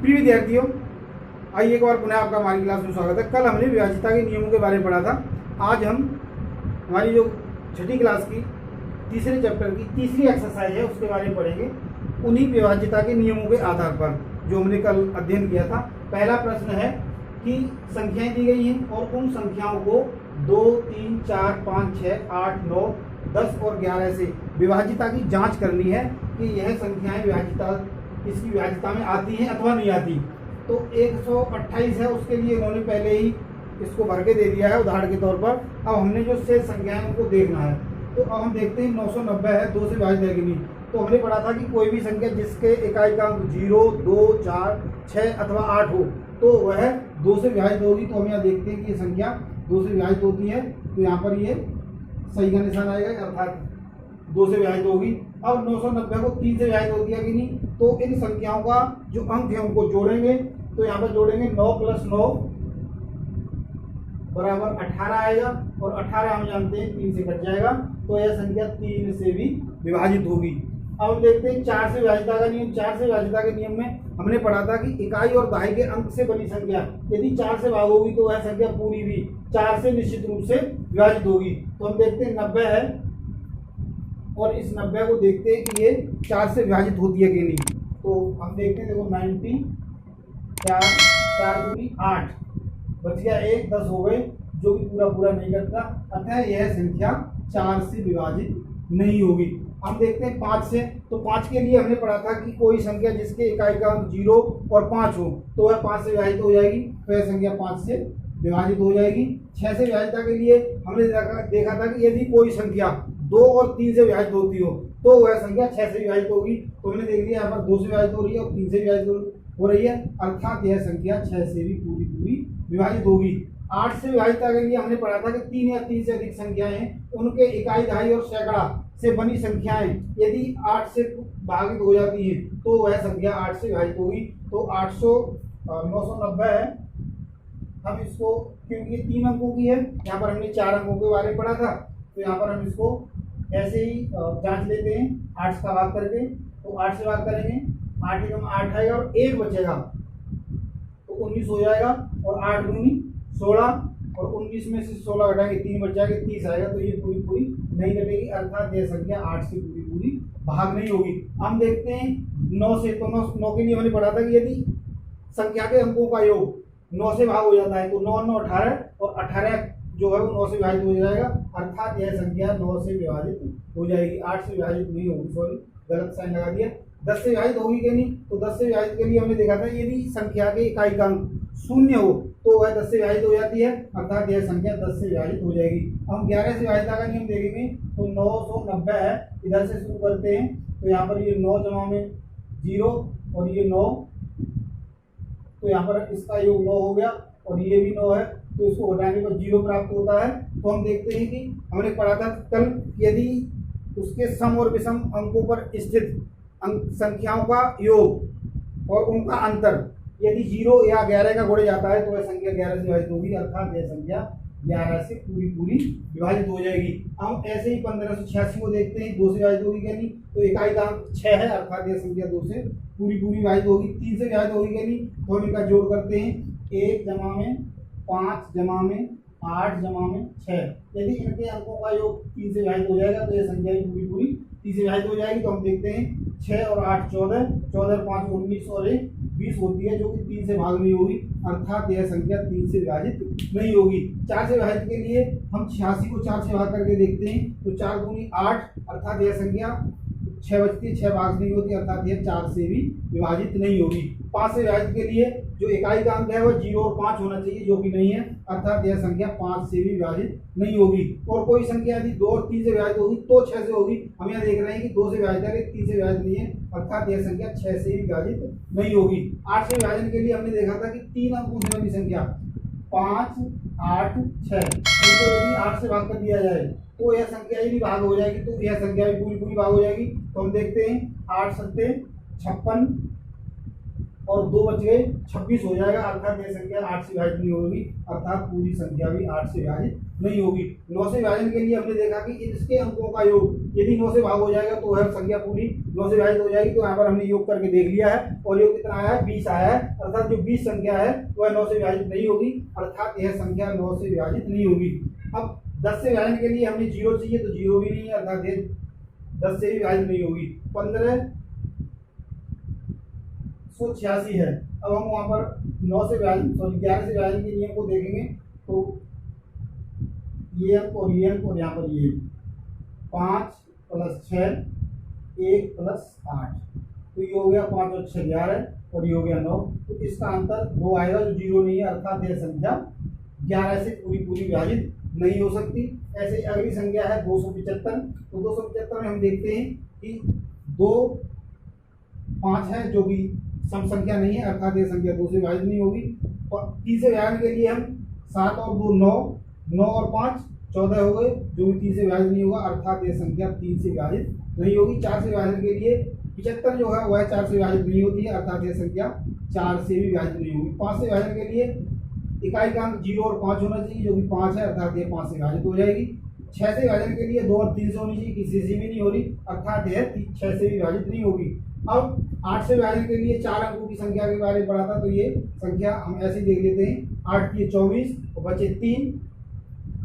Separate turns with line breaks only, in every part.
प्रिय विद्यार्थियों, आइए एक बार पुनः आपका हमारी क्लास में स्वागत है। कल हमने विभाज्यता के नियमों के बारे में पढ़ा था। आज हम हमारी जो छठी क्लास की तीसरे चैप्टर की तीसरी एक्सरसाइज है उसके बारे में पढ़ेंगे, उन्हीं विभाज्यता के नियमों के आधार पर जो हमने कल अध्ययन किया था। पहला प्रश्न है कि संख्याएं दी गई हैं और उन संख्याओं को 2, 3, 4, 5, 6, 8, 9, 10 और 11 से विभाज्यता की जांच करनी है कि यह संख्याएं इसकी विभाज्यता में आती हैं अथवा नहीं आती। तो 128 है, उसके लिए उन्होंने पहले ही इसको भर के दे दिया है उदाहरण के तौर पर। अब हमने जो शेष संख्याएं उनको देखना है। तो अब हम देखते हैं 990 है, 2 से विभाजित है कि नहीं। तो हमने पढ़ा था कि कोई भी संख्या जिसके इकाई का अंक 0, 2, 4, 6 अथवा 8 हो तो वह 2 से विभाजित होगी। तो हम यहाँ देखते हैं कि ये संख्या 2 से विभाजित होती है, तो यहाँ पर ये सही का निशान आएगा, अर्थात 2 से विभाजित होगी। अब 990 को 3 से विभाजित होती है कि नहीं। तो इन संख्याओं का जो अंक है उनको जोड़ेंगे। तो यहाँ पर जोड़ेंगे 9 + 9 बराबर 18 आएगा, और 18 हम जानते हैं 3 से कट जाएगा, तो यह संख्या 3 से भी विभाजित होगी। अब हम देखते हैं 4 से विभाजितता का नियम। 4 से विभाजितता के नियम में हमने पढ़ा था कि इकाई और दहाई के अंक से बनी संख्या यदि 4 से भाग होगी तो वह संख्या पूरी भी 4 से निश्चित रूप से विभाजित होगी। तो हम देखते हैं 90 है और इस 90 को देखते हैं कि ये 4 से विभाजित होती है कि नहीं। तो हम देखते हैं, देखो 90 4 दूनी 8 बच गया, 1 10 हो गए, जो कि पूरा नहीं करता, अतः यह संख्या 4 से विभाजित नहीं होगी। हम देखते हैं 5 से। तो 5 के लिए हमने पढ़ा था कि कोई संख्या जिसके इकाई का अंक 0 और 5 हो तो वह 5 से विभाजित हो जाएगी, तो यह संख्या 5 से विभाजित हो जाएगी। 6 से विभाजितता के लिए हमने देखा था कि यदि कोई संख्या 2 और 3 से विभाजित होती हो तो वह संख्या 6 से विभाजित होगी। तो हमने देख लिया यहाँ पर 2 से विभाजित हो रही है और 3 से विभाजित हो रही है, अर्थात यह संख्या 6 से भी पूरी विभाजित होगी। 8 से विभाजितता के लिए हमने पढ़ा था कि 3 या 3 से अधिक संख्याएं उनके इकाई, दहाई और सैकड़ा से बनी संख्याएं यदि 8 से भागित हो जाती हैं तो वह संख्या 8 से विभाजित होगी। तो 990 है। हम इसको, क्योंकि ये 3 अंकों की है, यहाँ पर हमने 4 अंकों के बारे में पढ़ा था, तो यहाँ पर हम इसको ऐसे ही जांच लेते हैं 8 का भाग करके। तो 8 से भाग करेंगे, 8 एकम 8 आएगा और 1 बचेगा तो 19 हो जाएगा, और 8 दूनी 16, और 19 में से 16 घटाएंगे 3 बच जाएगा, 30 आएगा। तो ये पूरी नहीं कटेगी, अर्थात यह संख्या 8 से पूरी भाग नहीं होगी। हम देखते हैं 9 से। तो 9 के लिए हमने पढ़ा था कि यदि संख्या के अंकों का योग 9 से भाग हो जाता है तो 9 9 18, और 18 जो है वो 9 से विभाजित हो जाएगा, अर्थात यह संख्या 9 से विभाजित हो जाएगी, 8 से विभाजित नहीं होगी। सॉरी, गलत साइन लगा दिया। 10 से विभाजित होगी कि नहीं। तो 10 से विभाजित के लिए हमने देखा था यदि संख्या के इकाई का अंक 0 हो तो वह 10 से विभाजित हो जाती है, अर्थात यह संख्या 10 से विभाजित हो जाएगी। हम 11 से विभाजितता का नियम देखेंगे। तो 990 है, इधर से शुरू करते हैं। तो यहाँ पर ये 9 जमा में 0 और ये 9, तो यहाँ पर इसका योग 9 हो गया, और ये भी 9 है, तो इसको घटाने पर 0 प्राप्त होता है। तो हम देखते हैं कि हमने पढ़ा था कल, यदि उसके सम और विषम अंकों पर स्थित संख्याओं का योग और उनका अंतर यदि 0 या 11 का गुणे जाता है तो वह संख्या 11 से विभाजित होगी, अर्थात यह संख्या 11 से पूरी विभाजित हो जाएगी। हम ऐसे ही 1586 को देखते हैं, 2 से विभाजित होगी क्या नहीं। तो इकाई का अंक 6 है, अर्थात यह संख्या 2 से पूरी विभाजित होगी। 3 से विभाजित होगी क्या नहीं। तो हम इनका जोड़ करते हैं, 1 जमा में 5 जमा में 8 जमा में 6। यदि इनके अंकों का योग 3 से विभाजित हो जाएगा तो यह संख्या भी पूरी 3 से विभाजित हो जाएगी। तो हम देखते हैं 6 और 8 14, 14 और 5 19 और 1 20 होती है, जो कि 3 से भाग नहीं होगी, अर्थात यह संख्या 3 से विभाजित नहीं होगी। 4 से विभाजित के लिए हम 86 को 4 से भाग करके देखते हैं। तो 4 दूनी 8, अर्थात यह संख्या 6 बचती है, 6 भाग नहीं होती, अर्थात यह 4 से भी विभाजित नहीं होगी। 5 से विभाजित के लिए जो इकाई का अंक है वह 0 और 5 होना चाहिए, जो कि नहीं है, अर्थात यह संख्या 5 से भी विभाजित नहीं होगी। और कोई संख्या यदि 2 और 3 से विभाजित होगी तो 6 से होगी। हम यहाँ देख रहे हैं कि 2 से विभाजित है, 3 से विभाजित नहीं है, अर्थात यह संख्या 6 से भी विभाजित नहीं होगी। 8 से विभाजन के लिए हमने देखा था कि 3 अंकों से बनी संख्या 5, 8, 6, इनको यदि 8 से भाग कर दिया जाए तो यह संख्या ही भी भाग हो जाएगी, तो यह संख्या भी पूरी भाग हो जाएगी। तो हम देखते हैं 8 सत्ते 56, और 2 बच गए, 26 हो जाएगा, अर्थात यह संख्या 8 से विभाजित नहीं होगी, अर्थात पूरी संख्या भी 8 से विभाजित नहीं होगी। 9 से विभाजन के लिए हमने देखा कि इसके अंकों का योग यदि 9 से भाग हो जाएगा तो वह संख्या पूरी 9 से विभाजित हो जाएगी। तो यहाँ पर हमने योग करके देख लिया है और योग कितना आया है, 20 आया है, अर्थात जो 20 संख्या है वह 9 से विभाजित नहीं होगी, अर्थात यह संख्या 9 से विभाजित नहीं होगी। अब 10 से विभाजन के लिए हमने 0 चाहिए, तो 0 भी नहीं है, अर्थात 10 से भी विभाजित नहीं होगी। 1586 है। अब हम वहां पर 9 से विभाजन 11 से विभाजन के नियम को देखेंगे तो ये अंक और ये अंक और यहाँ पर ये 5 + 6 1 + 8, तो ये हो गया 5 और 6 11 और ये हो गया 9, तो इसका अंतर 2 आएगा जो 0 नहीं है, अर्थात यह संख्या 11 से पूरी विभाजित नहीं हो सकती। ऐसे अगली संख्या है 275। तो 275 में हम देखते हैं कि 2 5 है जो भी सम संख्या नहीं है, अर्थात यह संख्या 2 से विभाजित नहीं होगी। और 3 से विभाजन के लिए हम 7 और 2 9, 9 और 5 14 हो गए, जो भी 3 से विभाजित नहीं होगा, अर्थात यह संख्या 3 से विभाजित नहीं होगी। 4 से विभाजन के लिए 75 जो है वह 4 से विभाजित नहीं होती है, अर्थात यह संख्या 4 से भी विभाजित नहीं होगी। 5 से विभाजन के लिए इकाई का अंक 0 और 5 होना चाहिए, जो कि 5 है, अर्थात यह 5 से विभाजित हो जाएगी। 6 से विभाजन के लिए 2 और 3 से होनी चाहिए, किसी से भी नहीं हो रही, अर्थात यह 6 से भी विभाजित नहीं होगी। अब 8 से विभाजन के लिए 4 अंकों की संख्या के बारे में पढ़ा था, तो ये संख्या हम ऐसे ही देख लेते हैं। 8 के 24 और बचे 3,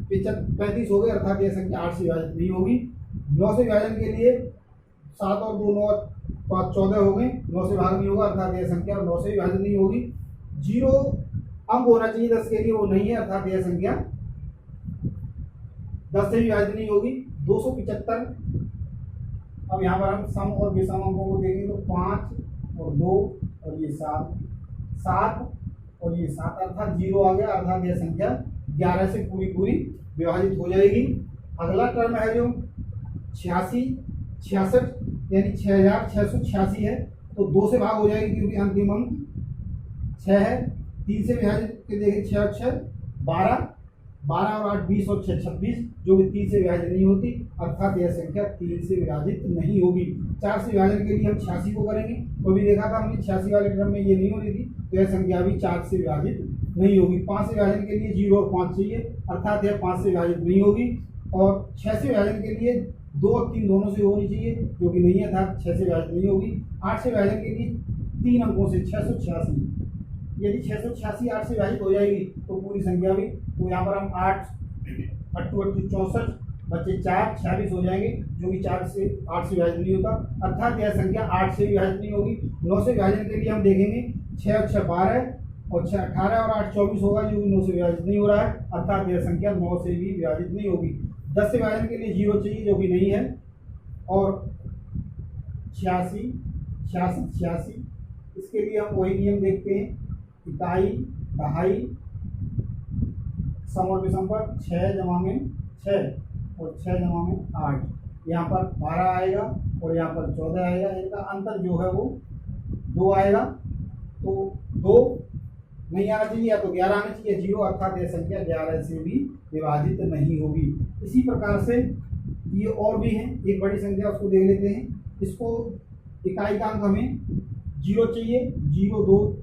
35 हो गए, अर्थात यह संख्या 8 से विभाजित नहीं होगी। 9 से विभाजन के लिए 7 और 2 9 और 5 14 हो गए, 9 से भाग नहीं होगा, अर्थात यह संख्या 9 से विभाजित नहीं होगी। 0 अंक होना चाहिए 10 के लिए, वो नहीं है, अर्थात यह संख्या 10 से विभाजित नहीं होगी। 275। अब यहाँ पर हम सम और विषम अंकों को देखेंगे तो 5 और 2 और ये 7 और ये 7, अर्थात 0 आ गया, अर्थात यह संख्या 11 से पूरी विभाजित हो जाएगी। अगला टर्म है जो 66 यानी 6686 है, तो 2 से भाग हो जाएगी क्योंकि अंतिम अंक 6 है। 3 से विभाजित के देखें 6 और 6 12, 12 और 8 20 और 6 26, जो कि 3 से विभाजित नहीं होती, अर्थात यह संख्या 3 से विभाजित नहीं होगी। 4 से विभाजन के लिए हम 86 को करेंगे, तो भी देखा था हमने 86 वाले क्रम में ये नहीं हो रही थी, तो यह संख्या भी 4 से विभाजित नहीं होगी। 5 से विभाजन के लिए 0 और 5 चाहिए, अर्थात यह 5 से विभाजित नहीं होगी। और 6 से विभाजन के लिए 2 और 3 दोनों से होनी चाहिए, जो कि नहीं है, अर्थात 6 से विभाजित नहीं होगी। 8 से विभाजन के लिए 3 अंकों से 686, यदि 686 8 से विभाजित हो जाएगी तो पूरी संख्या भी, तो यहाँ पर हम 8 8 64 बच्चे 4 26 हो जाएंगे, जो कि 4 से 8 से विभाजित नहीं होता, अर्थात यह संख्या 8 से विभाजित नहीं होगी। 9 से विभाजन के लिए हम देखेंगे 6 और 6 12 और 6 18 और 8 24 होगा, जो कि 9 से विभाजित नहीं हो रहा है, अर्थात यह संख्या 9 से भी विभाजित नहीं होगी। 10 से विभाजन के लिए 0 चाहिए, जो कि नहीं है, और 86 66 86, इसके लिए हम वही नियम देखते हैं, इकाई दहाई सम और विषम पर 6 जमा में 6 और 6 जमा में 8, यहाँ पर 12 आएगा और यहाँ पर 14 आएगा, इनका अंतर जो है वो 2 आएगा, तो 2 नहीं आना चाहिए, या तो 11 आना चाहिए, 0, अर्थात यह संख्या 11 से भी विभाजित नहीं होगी। इसी प्रकार से ये और भी हैं, एक बड़ी संख्या उसको देख लेते हैं। इसको इकाई का अंक हमें 0 चाहिए, 0 2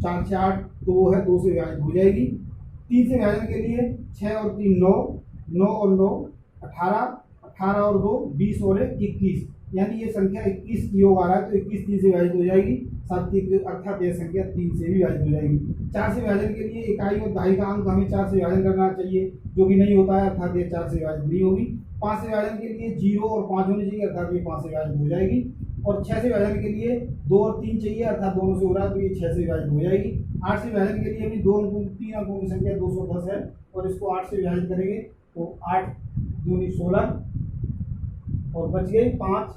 4 6 8, तो वो है 2 से विभाजित हो जाएगी। 3 से विभाजन के लिए 6 और 3 9, 9 और 9 18, 18 और 2 20 और 21, यानी ये संख्या 21 की योग आ रहा है, तो 21 3 से विभाजित हो जाएगी, अर्थात यह संख्या 3 से भी विभाजित हो जाएगी। 4 से विभाजन के लिए इकाई और दहाई का अंक हमें 4 से विभाजन करना चाहिए, जो कि नहीं होता है, अर्थात यह 4 से विभाजित नहीं होगी। 5 से विभाजन के लिए 0 और 5 होनी चाहिए, अर्थात ये 5 से विभाजित हो जाएगी। और 6 से विभाजन के लिए 2 और 3 चाहिए, अर्थात दोनों से हो रहा है, तो ये 6 से विभाजित हो जाएगी। 8 से विभाजन के लिए भी 2 अंकों 3 अंकों की संख्या 210 है, और इसको 8 से विभाजित करेंगे तो 8 दूनी 16 और बच गए 5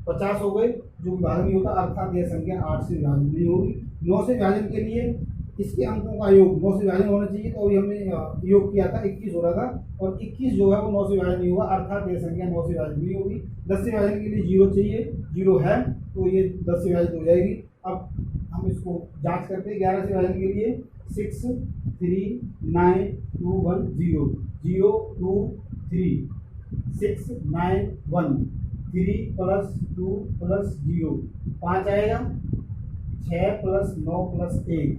50 हो गए, जो विभाजन नहीं होता, अर्थात यह संख्या 8 से विभाजित नहीं होगी। 9 से विभाजन के लिए इसके अंकों का योग 9 से विभाजन होना चाहिए, तो अभी हमने योग किया था 21 हो रहा था, और 21 जो है वो 9 से विभाजन नहीं हुआ, अर्थात यह संख्या 9 से विभाजित नहीं होगी। 10 से विभाजन के लिए 0 चाहिए, 0 है, तो ये 10 से विभाजित हो जाएगी। अब हम इसको जांच करते हैं। 11 से विभाजन के लिए 6 3 9 2 1 0 0 2 3 6 9 1 3 + 2 + 0 5 आएगा। 6 प्लस 9 प्लस 1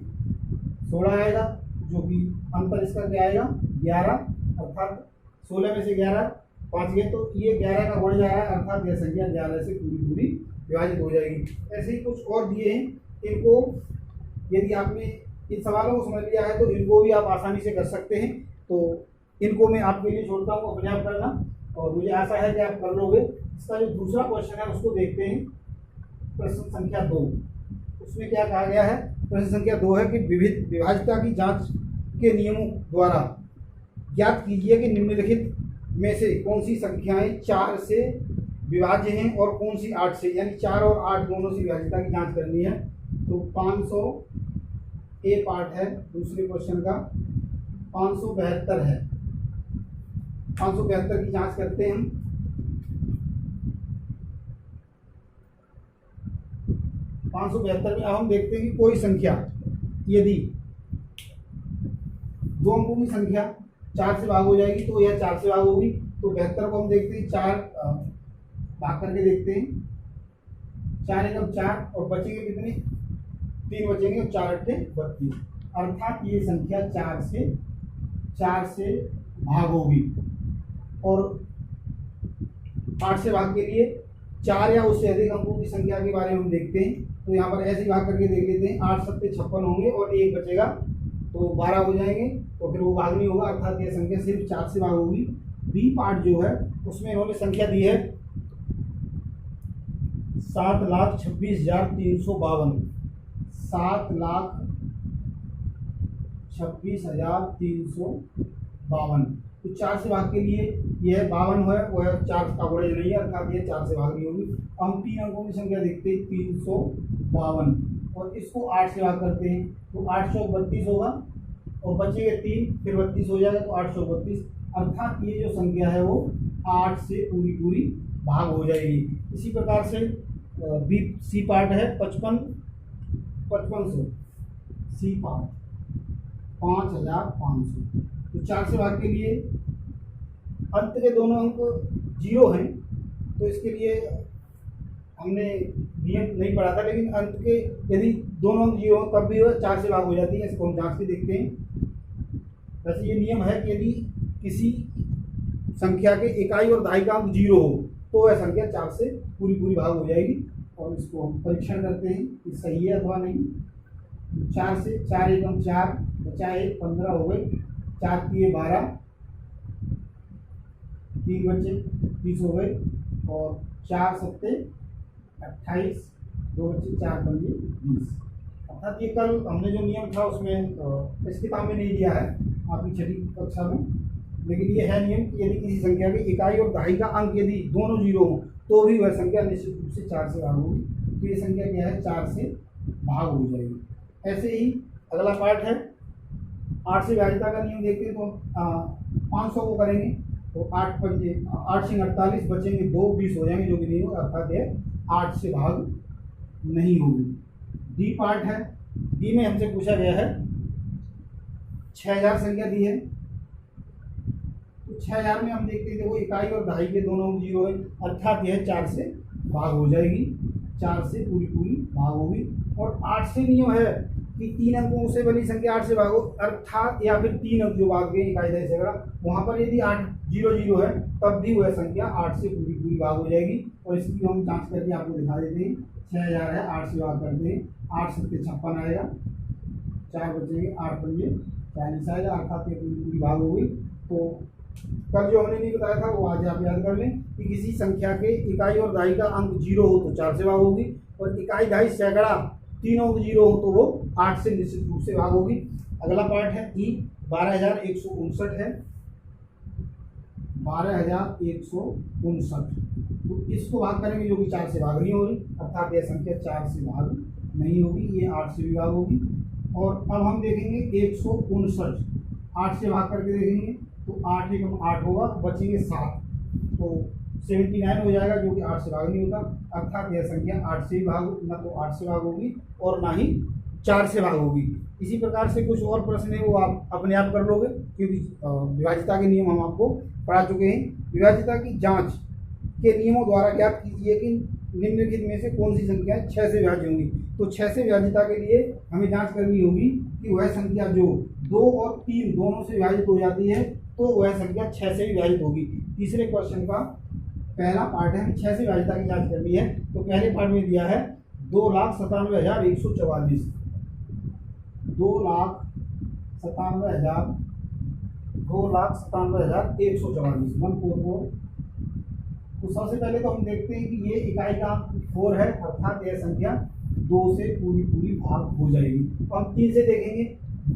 16 आएगा, जो कि अंतर इसका क्या आएगा 11, अर्थात 16 में से 11 5 गए तो ये 11 का बढ़ जा रहा है, अर्थात यह संख्या 11 से पूरी पूरी विभाजित हो जाएगी। ऐसे ही कुछ और दिए हैं, इनको यदि आपने इन सवालों को समझ लिया है तो इनको भी आप आसानी से कर सकते हैं। तो इनको मैं आपके लिए छोड़ता हूँ अपने आप करना, और मुझे आशा है कि आप कर लोगे। इसका जो दूसरा क्वेश्चन है उसको देखते हैं, प्रश्न संख्या 2। उसमें क्या कहा गया है, प्रश्न संख्या 2 है कि विविध विभाज्यता की जांच के नियमों द्वारा ज्ञात कीजिए कि निम्नलिखित में से कौन सी संख्याएं 4 से विभाज्य हैं और कौन सी 8 से, यानी 4 और 8 दोनों से विभाज्यता की जांच करनी है। तो 500 ए पार्ट है दूसरे क्वेश्चन का, 572 है, 572 की जांच करते हैं हम। 572 में अब हम देखते हैं कि कोई संख्या यदि 2 अंकों की संख्या 4 से भाग हो जाएगी तो यह 4 से भाग होगी। तो 72 को हम देखते हैं 4 भाग करके देखते हैं, 4 एकम 4 और बचेंगे कितने 3 बचेंगे, और 4 अट्ठे 32, अर्थात ये संख्या 4 से भाग होगी। और 8 से भाग के लिए 4 या उससे अधिक अंकों की संख्या के बारे में हम देखते हैं। तो यहाँ पर ऐसे ही भाग करके देख लेते हैं, 8 सत्ते 56 होंगे और 1 बचेगा तो 12 हो जाएंगे, तो फिर वो भाग नहीं होगा, अर्थात यह संख्या सिर्फ 4 से भाग होगी। बी पार्ट जो है उसमें इन्होंने संख्या दी है 7,26,352, 7,26,352। तो 4 से भाग के लिए यह 52 है, वह 4 का गुणज नहीं है, अर्थात यह 4 से भाग नहीं होगी। हम 3 अंकों की संख्या देखते हैं 352, और इसको 8 से भाग करते हैं तो 832 होगा, और बचेगा 3, फिर 32 हो जाएगा तो 832, अर्थात ये जो संख्या है वो 8 से पूरी पूरी भाग हो जाएगी। इसी प्रकार से बी सी पार्ट है 5500, सी पार्ट 5500। तो 4 से भाग के लिए अंत के दोनों अंक 0 हैं, तो इसके लिए हमने नियम नहीं पढ़ा था, लेकिन अंत के यदि दोनों अंक 0 हो तब भी वह 4 से भाग हो जाती है। इसको हम जांच के देखते हैं। वैसे ये नियम है कि यदि किसी संख्या के इकाई और दहाई का अंक 0 हो तो वह संख्या 4 से पूरी पूरी भाग हो जाएगी, और इसको हम परीक्षण करते हैं कि सही है अथवा नहीं। 4 से 4 एकम 4 बचा 1, 15 हो गए, 4 3 12, 3 बचे 30 हो गए, और 4 सत्ते 28, 2 बचे 4 पंजे 20। अर्थात ये कल हमने जो नियम था उसमें इस किताब में नहीं दिया है आपकी 6ठी कक्षा में, लेकिन ये है नियम कि यदि किसी संख्या की इकाई और दहाई का अंक यदि दोनों 0 हो तो भी वह संख्या निश्चित रूप से 4 से भाग होगी। तो ये संख्या क्या है 4 से भाग हो जाएगी। ऐसे ही अगला पार्ट है 8 से विभाज्यता का नियम देखते हैं। तो 500 को करेंगे तो 8 पंजे 8 से 48, बचेंगे 2, 20 हो जाएंगे, जो कि नहीं होगा, अर्थात यह 8 से भाग नहीं होगी। डी पार्ट है, डी में हमसे पूछा गया है 6000 संख्या दी है, तो 6000 में हम देखते हैं देखो इकाई और दहाई के दोनों 0 है, अर्थात यह 4 से भाग हो जाएगी, 4 से पूरी पूरी भाग होगी। और 8 से नियम है कि 3 अंकों से बनी संख्या 8 से भागो, अर्थात या फिर 3 अंक जो भाग गए इकाई दहाई सैकड़ा, वहाँ पर यदि 8 0 0 है तब भी वह संख्या 8 से पूरी पूरी भाग हो जाएगी। और इसकी हम जांच करके आपको दिखा देते हैं। 6000 है, 8 से भाग करते हैं, 8 सत्ते 56 आएगा, 4 बचेंगे, 8 पंजे 40 आएगा, अर्थात ये पूरी पूरी भाग होगी। तो कल जो हमने नहीं बताया था वो आज आप याद कर लें कि किसी संख्या के इकाई और दहाई का अंक 0 हो तो 4 से भाग होगी, और इकाई दहाई सैकड़ा तीनों अंक 0 हो तो वो 8 से निश्चित रूप से भाग होगी। अगला पार्ट है ई 12159 है, 12159, तो इसको भाग करेंगे जो कि 4 से भाग नहीं हो रही, अर्थात यह संख्या 4 से भाग नहीं होगी, ये 8 से भी भाग होगी। और अब हम देखेंगे 159, 8 से भाग करके देखेंगे तो 8 एकम 8 होगा, बचेंगे 7, तो 79 हो जाएगा, जो कि 8 से भाग नहीं होता, अर्थात यह संख्या 8 से ही भाग ना तो 8 से भाग होगी और ना ही 4 से भाग होगी। इसी प्रकार से कुछ और प्रश्न है वो आप अपने आप कर लोगे, क्योंकि विभाज्यता के नियम हम आपको पढ़ा चुके हैं। विभाज्यता की जांच के नियमों द्वारा ज्ञात कीजिए कि निम्नलिखित में से कौन सी संख्या 6 से विभाज्य होंगी। तो 6 से विभाज्यता के लिए हमें जांच करनी होगी कि वह संख्या जो 2 और 3 दोनों से विभाजित हो जाती है तो वह संख्या 6 से विभाजित होगी। तीसरे क्वेश्चन का पहला पार्ट है, 6 से विभाज्यता की जांच करनी है। तो पहले पार्ट में दिया है 2,97,144, 2,97,144, 144। तो सबसे पहले तो हम देखते हैं कि ये इकाई का 4 है, अर्थात यह संख्या 2 से पूरी भाग हो जाएगी। तो हम 3 से देखेंगे,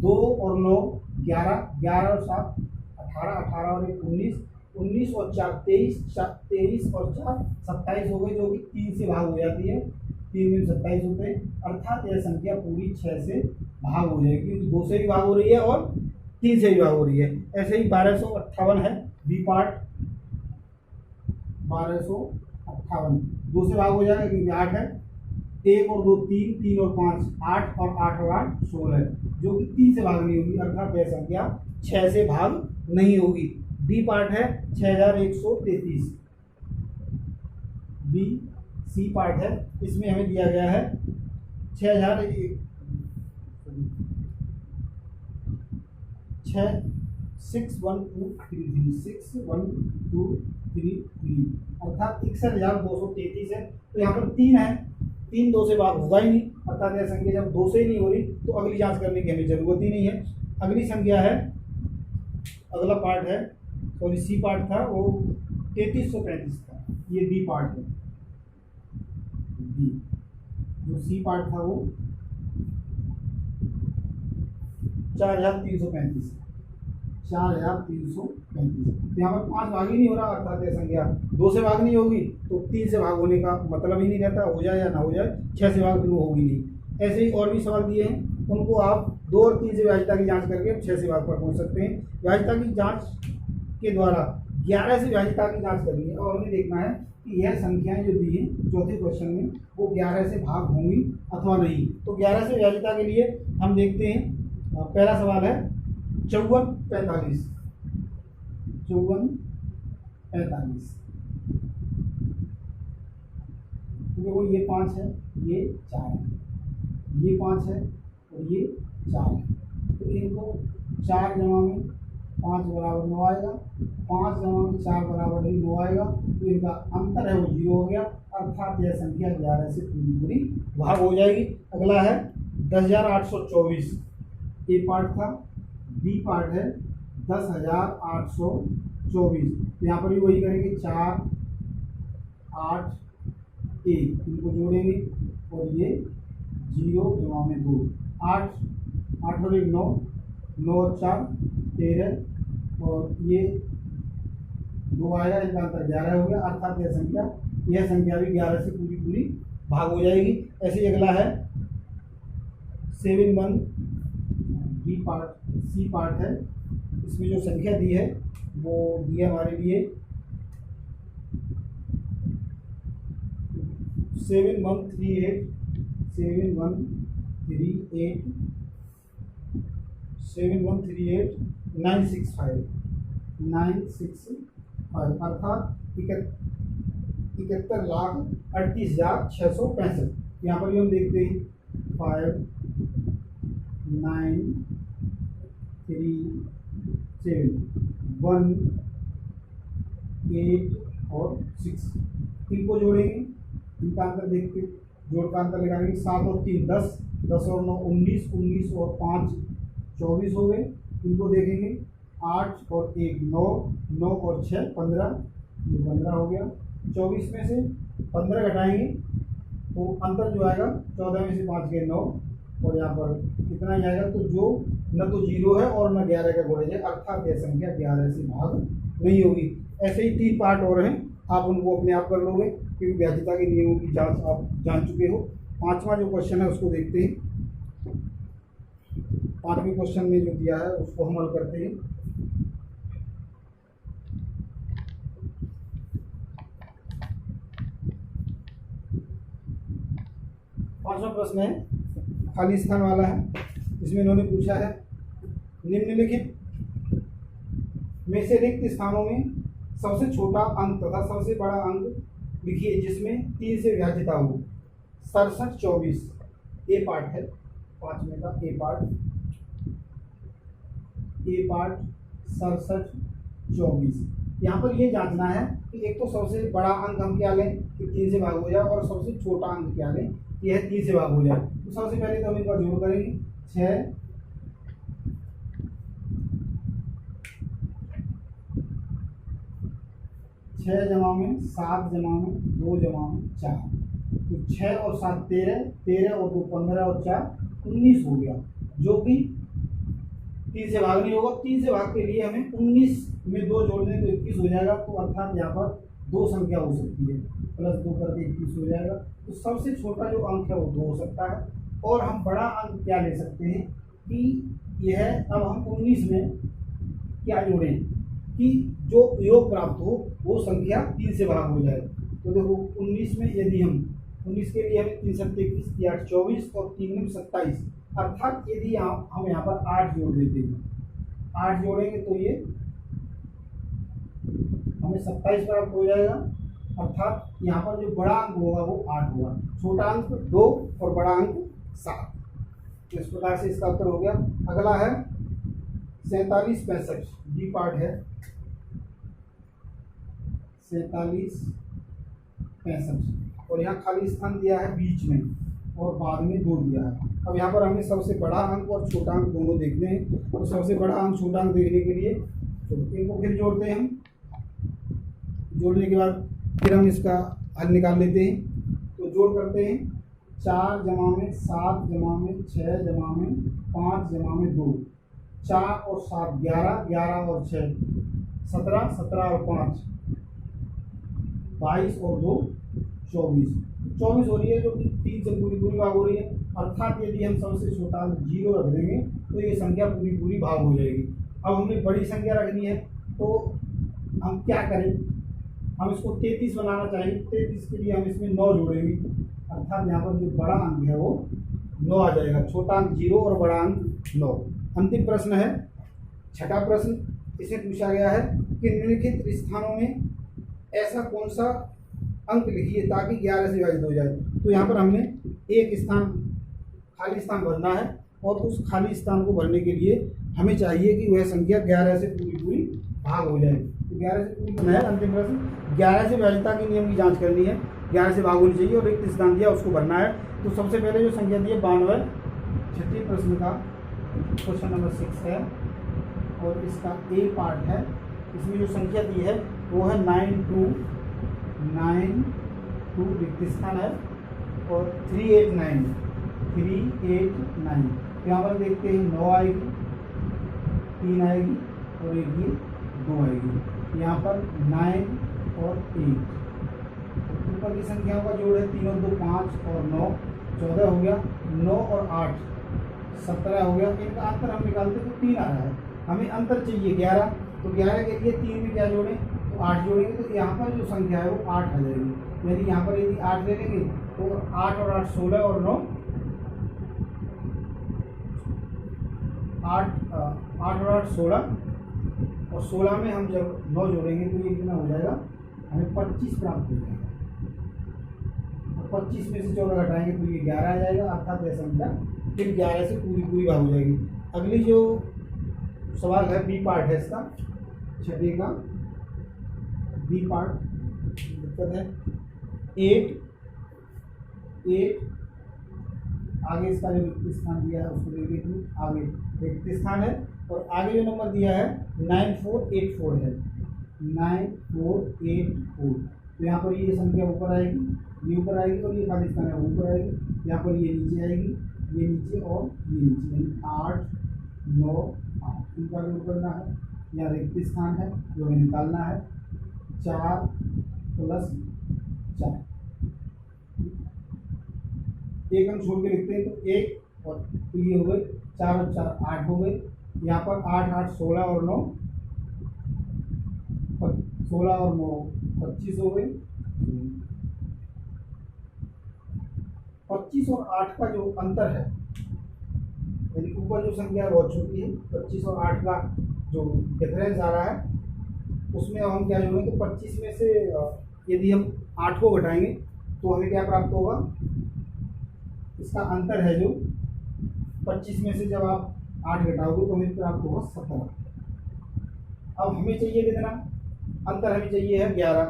2 और 9 11, 11 और 7 18, 18 और 1 19, 19 और 4 23, 23 और 4 27 हो गए, जो कि 3 से भाग हो जाती है, 3 में 27 होते हैं, अर्थात यह संख्या पूरी 6 से भाग हो जाएगी, क्योंकि 2 से भी भाग हो रही है और 3 से भी भाग हो रही है। ऐसे ही 1258 है बी पार्ट, 1258 2 से भाग हो जाएगा क्योंकि 8 है, 1 और 2 3, 3 और 5 8 और 8 और 8 16, जो कि 3 से भाग नहीं होगी, अर्थात यह संख्या 6 से भाग नहीं होगी। डी पार्ट है 6133, बी सी पार्ट है, इसमें हमें दिया गया है 6,1233, अर्थात 61,233 है। तो यहाँ पर 3 है, 3 2 से भाग होगा ही नहीं, अर्थात यह संख्या जब 2 से ही नहीं हो रही तो अगली जांच करने की हमें जरूरत ही नहीं है। अगली संख्या है, अगला पार्ट है, सॉरी सी पार्ट था वो 3335 था, ये बी पार्ट है, बी जो सी पार्ट था वो 4,335, 4,335। यहाँ पर 5 भाग ही नहीं हो रहा, अर्थात यह संख्या 2 से भाग नहीं होगी, तो 3 से भाग होने का मतलब ही नहीं रहता, हो जाए या ना हो जाए, 6 से भाग वो होगी नहीं। ऐसे ही और भी सवाल दिए हैं, उनको आप 2 और 3 से विभाज्यता की जांच करके 6 से भाग पर पहुंच सकते हैं। विभाज्यता की जांच के द्वारा 11 से विभाज्यता की जांच करनी है और हमें देखना है कि यह संख्याएं जो दी हैं चौथे क्वेश्चन में वो 11 से भाग होंगी अथवा नहीं। तो 11 से विभाज्यता के लिए हम देखते हैं, पहला सवाल है 5445, 5445। देखो ये 5 है, ये 4 है, ये 5 है और ये 4 है, तो इनको 4 जमा में 5 बराबर 9 आएगा, 5 जमा में 4 बराबर 9 आएगा, तो इनका अंतर है वो 0 हो गया, अर्थात यह संख्या 11 से पूरी भाग हो जाएगी। अगला है 10,824, ए पार्ट था, बी पार्ट है 10,824। तो यहाँ पर भी वही करेंगे, 4 8 1, इनको जोड़ेंगे और ये 0 जमा में 2, 8 8 और 1 9, 9 और 4 13 और ये 2 आएगा, इनका अंतर 11 हो गया, अर्थात यह संख्या भी 11 से पूरी भाग हो जाएगी। ऐसे ही अगला है 71, बी पार्ट सी पार्ट है, इसमें जो संख्या दी है वो दी है हमारे लिए 7138, 965, अर्थात 71,38,665। यहाँ पर भी हम देखते हैं 5 9 3 7 1 8 और 6, इनको जोड़ेंगे, इनका अंतर देखते, जोड़ का अंतर लगाएंगे, 7 और 3 10, 10 और 9 19, 19 और 5 24 हो गए, इनको देखेंगे 8 और 1 9, 9 और 6 15, ये 15 हो गया, 24 में से 15 घटाएंगे तो अंतर जो आएगा 14 में से 5 गए 9 और यहाँ पर कितना ही आएगा, तो जो न तो 0 है और न 11 का गुणज है, अर्थात यह संख्या 11 से भाग नहीं होगी। ऐसे ही 3 पार्ट और हैं, आप उनको अपने आप कर लोगे क्योंकि विभाज्यता के नियमों की जांच आप जान चुके हो। 5वां जो क्वेश्चन है उसको देखते हैं, 5वें क्वेश्चन में जो दिया है उसको हम हल करते हैं। पांचवा प्रश्न है खाली स्थान वाला है, इसमें इन्होंने पूछा है निम्नलिखित में से रिक्त स्थानों में सबसे छोटा अंक तथा सबसे बड़ा अंक लिखिए जिसमें 3 से विभाजित हो। 67 24 ए पार्ट है, 5 में का ए पार्ट 67 24। यहाँ पर ये जांचना है कि एक तो सबसे बड़ा अंक हम क्या लें कि 3 से भाग हो जाए, और सबसे छोटा अंक क्या लें कि यह 3 से भाग हो जाए। तो सबसे पहले तो हम इनका जोड़ करेंगे। 6 जमा में 7 जमा में 2 जमा में 4, तो 6 और 7 13, 13 और 2 15 और 4 19 हो गया, जो कि 3 से भाग नहीं होगा। 3 से भाग के लिए हमें 19 में 2 जोड़ दें तो 21 हो जाएगा। तो अर्थात यहाँ पर 2 संख्या हो सकती है, +2 करके 21 हो जाएगा। तो सबसे छोटा जो अंक है वो 2 हो सकता है। और हम बड़ा अंक क्या ले सकते हैं कि यह, अब हम 19 में क्या जोड़ें कि जो योग प्राप्त हो वो संख्या 3 से भाग हो जाए। तो देखो 19 में यदि हम 19 के लिए हमें 3 7 21, 8 24 और 3 में 27, अर्थात यदि हम यहाँ पर 8 जोड़ देते हैं, 8 जोड़ेंगे तो ये हमें 27 प्राप्त हो जाएगा। अर्थात यहाँ पर जो बड़ा अंक होगा वो 8 होगा, छोटा अंक 2 और बड़ा अंक 7। इस प्रकार से इसका उत्तर हो गया। अगला है 47 65 बी पार्ट है। 47 65 और यहाँ खाली स्थान दिया है बीच में और बाद में 2 दिया है। अब यहाँ पर हमें सबसे बड़ा अंक और छोटा अंक दोनों देखने हैं। तो सबसे बड़ा अंक छोटा अंक देखने के लिए इनको फिर जोड़ते हैं हम। जोड़ने के बाद फिर हम इसका हल निकाल लेते हैं। तो जोड़ करते हैं 4 जमा में 7 जमा में 6 जमा में 5 जमा में 2, 4 और 7 11, 11 और 6 17, 17 और 5 22 और 2 24, 24 हो रही है, जो कि 3 से पूरी भाग हो रही है। अर्थात यदि हम सबसे छोटा अंक 0 रख देंगे तो ये संख्या पूरी भाग हो जाएगी। अब हमें बड़ी संख्या रखनी है तो हम क्या करें, हम इसको 33 बनाना चाहिए। 33 के लिए हम इसमें 9 जोड़ेंगे, अर्थात यहाँ पर जो बड़ा अंक है वो 9 आ जाएगा। छोटा अंक 0 और बड़ा अंक 9। अंतिम प्रश्न है छठा प्रश्न। इसे पूछा गया है कि निम्नलिखित स्थानों में ऐसा कौन सा अंक लिखिए ताकि 11 से विभाजित हो जाए। तो यहाँ पर हमने एक स्थान खाली स्थान भरना है, और उस खाली स्थान को भरने के लिए हमें चाहिए कि वह संख्या 11 से पूरी भाग हो जाए। तो 11 से पूरी है अंतिम प्रश्न। 11 से विभाजिता के नियम की जांच करनी है। 11 से भाग होनी चाहिए और रिक्त स्थान दिया उसको भरना है। तो सबसे पहले जो संख्या दी है 92, छठे प्रश्न का क्वेश्चन नंबर 6 है और इसका ए पार्ट है। इसमें जो संख्या दी है वो है 92 रिक्त स्थान है और 389। यहाँ पर देखते हैं 9 आएगी, 3 आएगी और एक ये 2 आएगी। यहाँ पर 9 और 8, ऊपर की संख्याओं का जोड़ है 3 और 2 5 और 9 14 हो गया। 9 और 8 17 हो गया। इनका अंतर हम निकालते तो 3 आ रहा है, हमें अंतर चाहिए 11। तो 11 के लिए 3 में क्या जोड़ें तो 8 जोड़ेंगे, तो यहाँ पर जो संख्या है वो 8 आ जाएगी। यदि यहाँ पर यदि 8 ले लेंगे तो 8 और 8 16 और 9 8 और 8 16 और 16 में हम जब 9 जोड़ेंगे तो ये कितना हो जाएगा, हमें 25 प्राप्त हो जाएगा। और 25 में से 14 घटाएंगे तो ये 11 आ जाएगा। अर्थात यह संख्या फिर 11 से पूरी भाग हो जाएगी। अगली जो सवाल है बी पार्ट है इसका, छठे का बी पार्ट दिक्कत है 8 आगे इसका जो रिक्त स्थान दिया है उसको देख लीजिए। आगे रिक्त स्थान है और आगे जो नंबर दिया है 9484 है, 9484। तो यहाँ पर ये संख्या ऊपर आएगी, ये ऊपर आएगी और ये खाली स्थान है ऊपर आएगी। यहाँ पर ये नीचे आएगी, ये नीचे और ये नीचे, यानी 8 9 8 इनका जोड़ करना है। यहाँ रिक्त स्थान है जो हमें निकालना है, 4 + 4। एक अंक छोड़ के लिखते हैं तो 1 और तो ये हो गए 4 और 4 8 हो गए। यहाँ पर 8 8 16 और 9 16 और 9 25 हो गए। 25 और 8 का जो अंतर है, यदि ऊपर जो संख्या है बहुत छोटी है, 25 और 8 का जो डिफरेंस आ रहा है उसमें हम क्या जोड़ेंगे तो 25 में से यदि हम 8 को घटाएंगे तो हमें क्या प्राप्त होगा, इसका अंतर है जो 25 में से जब आप 8 घटाओगे तो हमें प्राप्त होगा 17। अब हमें चाहिए कितना अंतर, हमें चाहिए है 11,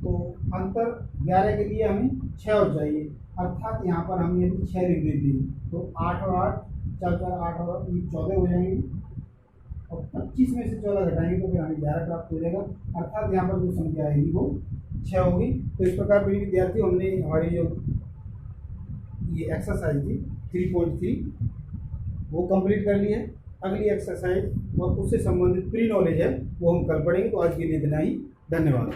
तो अंतर 11 के लिए हमें 6 और चाहिए, अर्थात यहाँ पर हम यदि 6 लिख देते हैं तो 8 और 8 4 4 8 और 14 हो जाएंगे, और 25 में से 14 घटाएंगे तो फिर हमें 11 प्राप्त हो जाएगा, अर्थात यहाँ पर जो संख्या आएगी वो 6 होगी। तो इस प्रकार प्रिय विद्यार्थी हमने हमारी जो ये एक्सरसाइज थी 3.3 वो कंप्लीट कर ली है। अगली एक्सरसाइज और उससे संबंधित प्री नॉलेज है वो हम कल पढ़ेंगे। तो आज के लिए इतना ही, धन्यवाद।